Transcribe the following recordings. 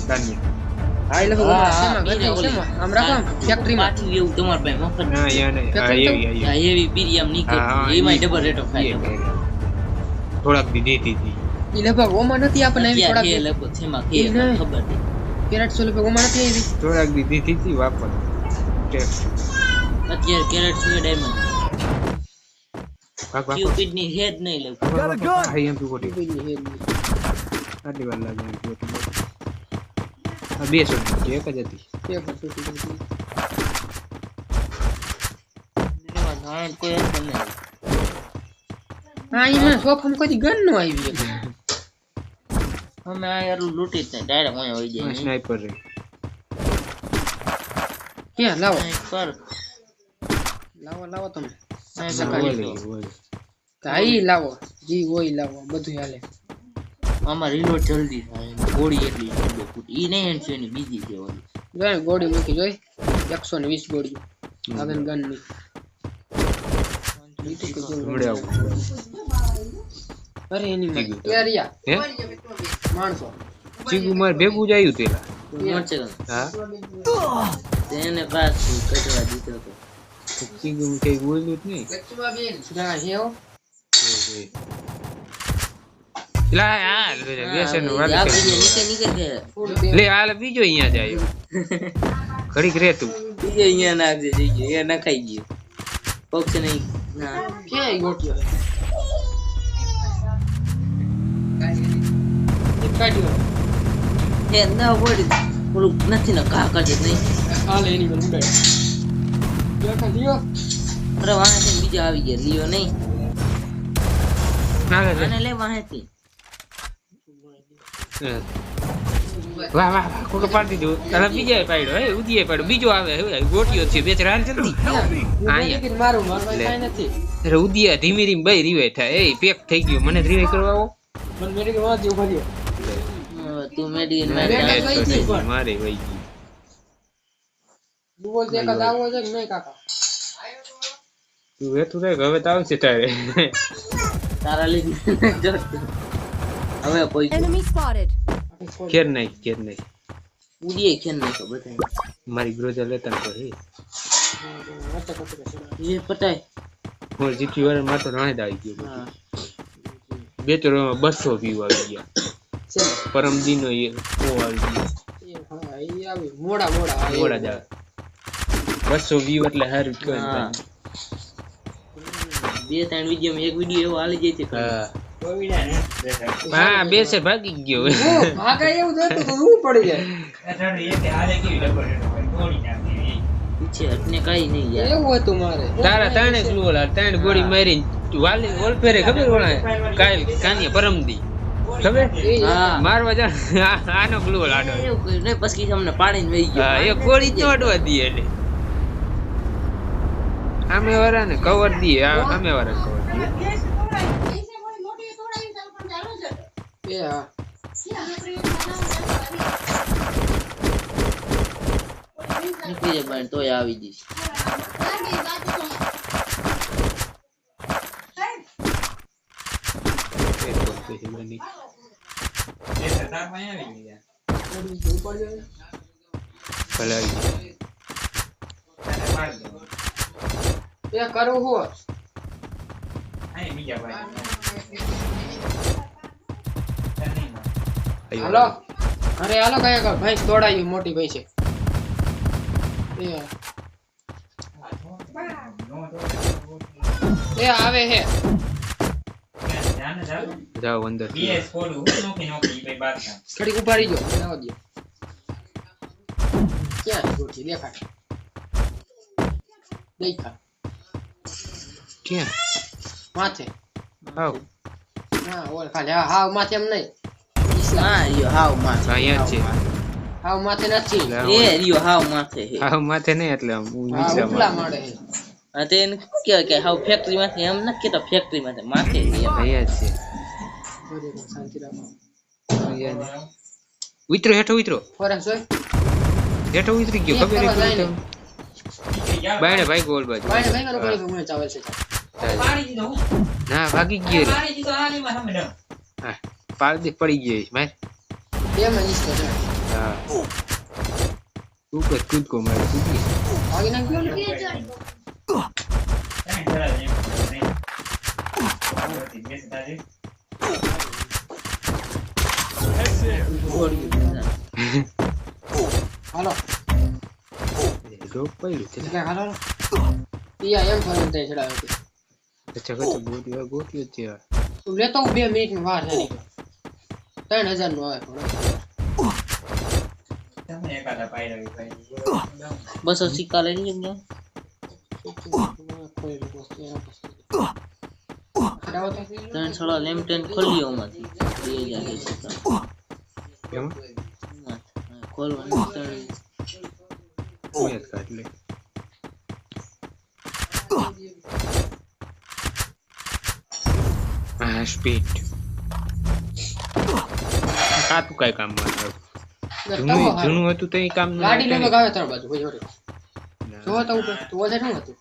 કાની હા એટલે શેમાં ગતિ શેમાં આમ રાખો ફેક્ટરીમાં પાછું એવું તમાર પાસે મફત ના યાર નહીં આ એવી આ એવી પીરિયમ નીકળ એમાં ડબલ રેટ ઓફ ફાઈલ થોડાક દી દેતી હતી ઈ લગભગ ઓમાં નથી આપણને એવી થોડાક કે લગભગ છેમાં કે ખબર નથી કેરેટ 100 રૂપિયા ઓમાં નથી આવી થોડાક દી દેતી હતી વાપર અત્યારે કેરેટ છે ડાયમંડ ભાગ ક્યુપિડ ની હેડ નહીં લઉં હા એમ તું કોટી આટલી વાર લાગે આ 200 એક જ હતી કોઈ હશે નહીં હા ઈ સોફામાં કોઈ ગન નો આવી અમે આ યાર લૂટી જ નહીં ડાયરેક્ટ અહીં હોઈ જાય સ્નાઈપર રે ક્યાં લાવો કર લાવો તમે ઓલે કાઈ લાવો જી હોય લાવો બધું હાલે આમાં રીલોડ જલ્દી થાય ગોળી એટલી ઈ નહીં એન્ડ છે ની બીજી છે ઓલી જોઈ ગોળી મૂકી જોઈ 120 ગોળી આગળ ગન ની હમણે આવું અરે એની એરિયા હે માણસો ચીગુ માર ભેગું જ આવ્યું તેલા મળશે હા તેને પાસ કટવા દીધો તો ચીગુ કઈ બોલ્યું જ નહીં ના હેઓ લા આ વ્યસન વાત આ બીજે નીકળ કે લે હાલ બીજો અહીંયા જાય ઘડીક રે તું બીજે અહીંયા નાખજે જઈએ એ નખાઈ ગયો પક્ષ નહીં ના કે ગોટ્યો કાઢ્યો હે ના બોડી ઓલું નથી ને કા કાઢે નહીં હાલે એની પર ઉડાય દેખા લ્યો અરે વાહે બીજા આવી ગયા લ્યો નહીં ના આને લે વાહેથી વાહ વાહ કોક પાડી દો અરે બીજો પાડ્યો હે ઉદીએ પાડ્યો બીજો આવે હે ગોટિયો છે બે ચાર હાલ જલ્દી આયા મારું કાઈ નથી અરે ઉદીએ ધીમી ધીમી બઈ રીવે થાય એ પેક થઈ ગયો મને રીવે કરવા આવો મને મેડિકલ વાંચી ઉભા રહ્યો તું મેડિકલ મારે વઈ ગઈ બોલ દે કા આવો છે કે નહીં કાકા તું વેતું રે હવે તો આવશે તારે તારા લીધી હવે કોઈ Enemy spotted. કેર નહીં ઉડીએ ખેન નહીં તો બતાય મારી ગ્રોજા લેતા તો હે એ પતાય મોર જીતી વાર માતો રાણે આવી ગયો હા બે ચોરમાં 200 વ્યૂ આવી ગયા પરમદીનો એ ઓ આવી ગયો હા ઈ આવી મોડા જ આવે 200 વ્યૂ એટલે હારું હા કહેવાય બે ત્રણ વિડિયો માં એક વિડિયો એવો હાલી જાય છે હા બેસે ભાગી ગયો ભાગા એવું જોતું તો હું પડી જાય પીછે હટને કાઈ નહીં યાર એવું હતું મારે તારા તાણે ગ્લોલા તાણે ગોળી મારી વાલી ઓલફેરે ખબર ઓલા કાલ કાનિયા પરમદી ખબર હા મારવા જા આનો ગ્લોલ આડો એવું કર્યું ને પછી અમને પાડીને વહી ગયો હા એ ગોળી જ અડવા દે એટલે આમે વાળા ને કવર દીએ આમે વાળા કવર દીએ એ હા નીકળી જાય પણ તોય આવી જઈશ એ કરું હું હાલો અરે હાલો કયા ભાઈ દોડાયું મોટી ભાઈ છે એ આવે હે જાઓ અંદર ઘડી ઉભા રહી ગયો જવા દો ક્યાં ગોઠી દેખાય દેખા ક્યાં માથે આવ હા ઓલ ખાલી હાવ માથે એમ નહીં હા રિયો હાવ માથે અહીંયા છે હાવ માથે નથી એ રિયો હાવ માથે હે હા માથે નહીં એટલે આમ હા ઉપલા માળે હે આ તે એને કહેવાય કે હાવ ફેક્ટરી માંથી એમ નથી કેતો ફેક્ટરી માંથી માથે છે અહીંયા છે શાંતિ રાખો ઉતરો હેઠો ઉતરો ફોરેન્સ હોય હેઠો ઉતરી ગયો ખબર એક નહીં તો બાયણે ભાઈ ગોલ બાજુ ભાઈ ભાઈ મારો કોઈ મને ચાવે છે ના ભાગી ગયો રે હા પાળ દે પડી ગયો માર બે માં ઈસ કરે હા ऊपर कूद को मारे कूदी ભાગી નાખ્યો ને ઘોડી બીજા. હાલો रोक पड़્યું છે એટલે હાલો પિયા એમ ફરીને તે ચડાવ્યો છે. अच्छा अच्छा गोटी છે તું લેતો હું 2 મિનિટની વાર છે નીકળ 3000 નો આવે તમને એકાદા પાયરા વિપાય 200 સિક્કા લઈ લેજો. કોઈ વસ્તુ એના પાસે 3 સાલા લેમ્પટેન ખોલ્યો માંથી 2000 સિક્કા કેમ ખોલવાનું 3 કોઈ કાઢ લે આ સ્પીડ આ તું કઈ કામ માં જૂનું હતું તો એ કામ નું ગાડી લેવા ગાવે તાર બાજુ કોઈ જોડે જો તો ઉપર તો ઓલે શું હતું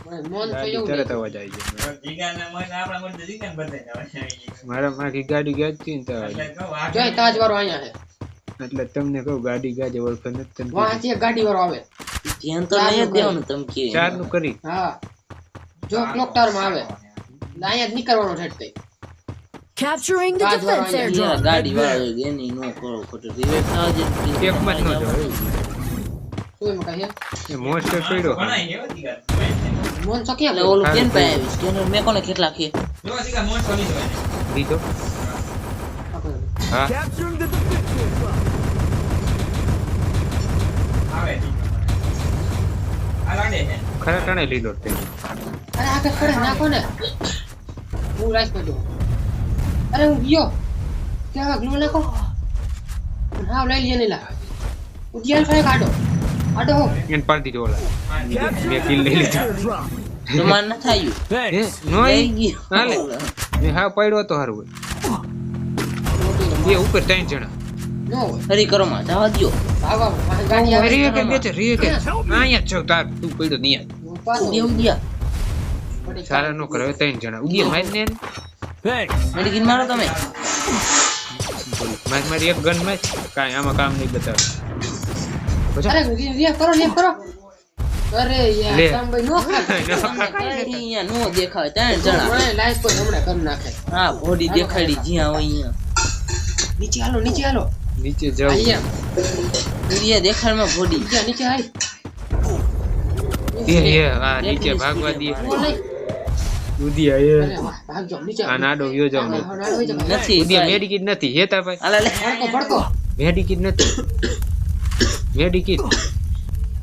મને મોન થઈ એવું તરત અવાજ આવી જાય જીગાને મન આપણા મન જીગાને બધાય આવે મારા માંથી ગાડી ગાજતી ને તો એટલે કહો આ જો તાજ વાળો અહીંયા છે એટલે તમને કહું ગાડી ગાજે ઓળખ નથી વાંચી એક ગાડી વાળો આવે ધ્યાન તો નહીં જ દેવાનું તમે કે ચાર નું કરી હા જો ક્લોક ટાવર માં આવે અહીંયા જ નીકળવાનો છે તે Capturing the Guys, defense where are you? airdrop. ગાડી વાળો એની નો કરો ખોટો રિવેટ થાવ જે એક માં જ ન જાવ શું એમ કહે એ મોસ્ટ પડ્યો બનાઈ ગયો જીગા મોન તો ક્યાં એટલે ઓલું કેન પાય આવી સ્કેનર મે કોને કેટલા કે જો જીગા મોન સોલી જો દીધો હા આવે આ લાડે છે ખરા ટાણે લીધો તે અરે આ પડે નાખો ને હું રાઈસ પડ્યો અરે હું ગયો ત્યાં ગ્લુ નાખો હા લઈ લે નીલા ઉડિયાલ ફાય કાઢો આડો એને પાડી દીધો ઓલા મે કિલ લઈ લીધો તમાર ન થાયું હે નોય લઈ ગયો હાલે મે હા પડ્યો તો હારું એ ઉપર ત્રણ જણા નો હોય હરી કરો માં જવા દયો ભાગો મારી ગાડી આવે રીએ કે બેચે રીએ કે આયા છો તાર તું પડ્યો નહીં પાછો ઉડિયા ઉડિયા પડી સારા નો કરે ત્રણ જણા ઉડિયા મારને મેડિકિન મારો તમે મારી એક ગન માં કાઈ આમાં કામ નહીં બતાવે અરે રિયા કરો અરે યાર લે. સાંભળ નો ખા ગાડી અહીંયા નો દેખાય ત્રણ જણા મને લાઈફ કોઈ હમણાં કરી નાખે હા બોડી દેખાડી જ્યાં હોય અહીંયા નીચે હાલો નીચે જાવ અહીંયા ઉડિયા દેખાડમાં બોડી નીચે આય એ આ નીચે ભાગવા દે ઓલે ઉડિયા એ અરે વાહ ભાગજો નીચે આ નાડો વ્યો જાવ ને નથી ઉડિયા મેડિકિટ નથી હે તાર ભાઈ આલા લે ભડકો મેડિકિટ નથી મેડિકિટ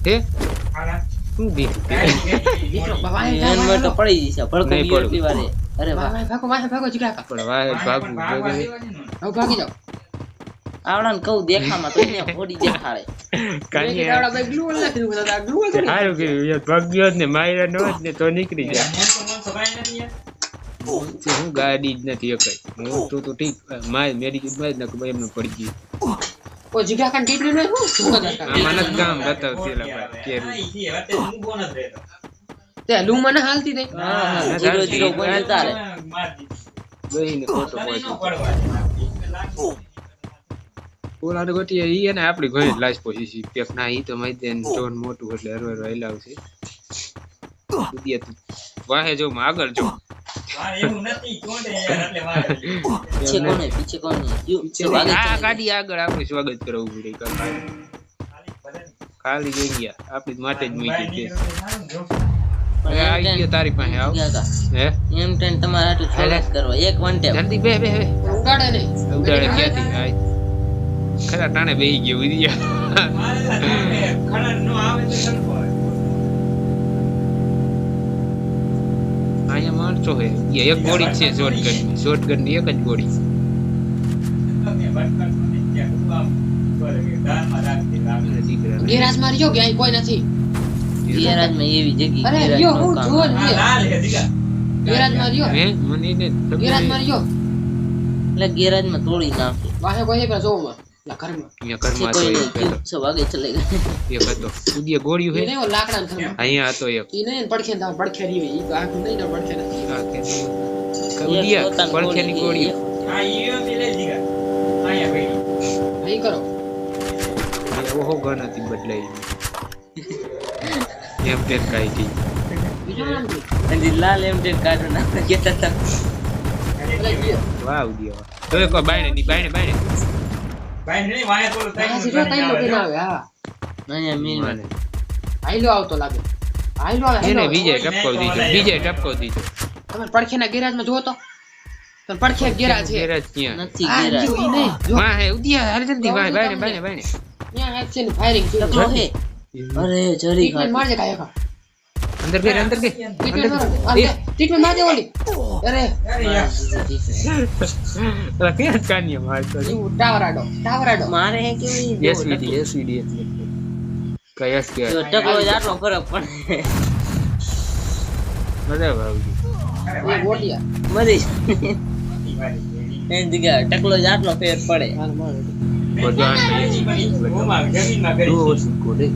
હે આલા શું દીધું દીકરો બાબા એન માં તો પડી જશે ભડકો નહીં બીયો પડું. પીવારે અરે વાહ ભાગો જીગા પણ વાહ ભાગવું ભાગવા જોઈએ. દેવાની ને હવે ભાગી જાઓ આવડાને કહું દેખામાં તો એને બોડી દેખાડે કાંઈ દાડા ભાઈ ગ્લુ વાળા નાખી દીધું આ ગ્લુ વાળા સારું કે ભાગ્યો જ ને માર્યા નો જ ને તો નીકળી જાય મોન તો કાઈ નથી યાર હું ગાડી જ નથી એકઈ હું તો ઠીક માય મેડિકિટ માં જ ને એમને પડી ગયું ઓ જીગા કાન ટીટલી નો શું કરતા આમાં નથી કામ બતાવતી એલા ભાઈ કેરું ઈ છે વતે હું બોન જ રહેતો તે લુ મને હાલતી દે હા હા 0-0 પોઈન્ટ તારે માર દીધું ગઈને ખોટો તને પોઈન્ટ નો પડવા ઓલા ગોટી ઈ એને આપડી ઘરે લાશ પોસી પેક ના ઈ તો માઈ જોન મોટું એટલે હરવાર હલાવશે ઉડિયા તું વાહે જો માં આગળ જો મારે એવું નથી કોણે યાર એટલે મારે પીછે કોને યુ આ ગાડી આગળ આપણે સ્વાગત કરવું પડે ખાલી જગ્યા આપણી માટે જ મૂકી છે હવે આવી ગયો તારી પાસે આવ હે એમ ટેન તમારે આટલું સ્વાગત કરવા એક વન ટેપ જલ્દી બે બે ઉડાડે નહીં ઉડાડે ક્યાંથી આય ખરા ટાણે બેહી ગયો ઉડિયા ખરા નો આવે તો સરખો આવે અહીંયા માણસો હે એક ગોળી છે શોર્ટગન ની એક જ ગોળી તમે બટકર મને ક્યાં આમ બોલે કે દાનમાં રાખતી રાખતી દીકરા ગેરાજ મારી જો ક્યાંય કોઈ નથી ગેરાજમાં એવી જગ્યા અરે લ્યો હું જો આ લાલ હે દીકા ગેરાજ મારી જો હે મને ને ગેરાજ મારી જો એટલે ગેરાજમાં તોડી નાખે વાહે કોઈ પણ જો માં લા ઘરમાં અહીંયા છે ઘરમાં કોઈ તો નહીં 6 વાગે ચલે ગયા એક હતો ઉડિયા ગોળ્યું હે એને ઓ લાકડા ઘરમાં અહીંયા હતો એક ઈ નહીં પડખે દા પડખે રીવે ઈ તો આખું નહીં ના પડખે નથી આ કે ઉડિયા પડખેની ગોળી આ ઈયો થી લઈ દીકા આયા ભાઈ અહીં કરો ઓહો ગન હતી બદલાઈ એમ તેમ કાઈ થી બીજો નામ છે હજી લાલ એમ ટેન કાઢો ના કહેતા હતા એટલે ગયો વાવ દિયો હવે કો બાયણે ની બાયણે ભાઈ નહીં વાય થોડું આ સીધો તઈ લોકો ના આવે હા અહીંયા મીન હાઈલો આવતો લાગે હાઈલો આવે એને હાઈલો વિજય ટપકો દીધો તમે પડખેના ગેરાજમાં જોવો તો તમે પડખે ગેરાજ છે ગેરાજ ક્યાં નથી આ ગેરા જો ઈ નહીં જો વાહ હે ઉદિયા હાલ જલ્દી વાહ બાયણે ત્યાં એક્શન ફાયરિંગ છે ટકલો હે અરે જરી ટ્રીટમેન્ટ મારજે કાય કા અંદર કે ટ્રીટમેન્ટ માર ટ્રીટમેન્ટ મારજે ઓલી અરે અલા કે કાનિયા મારતો ઈ ટાવરાડો મારે હે કેવી એસવીડી એટલે કયસ કે જો ટકલો જ આટલો ફરક પડે મજા આવડી એ ગોલિયા મરી એની જગ્યા ટકલો જ આટલો ફેર પડે હાલ માર બધું જમીનમાં કરી કોડે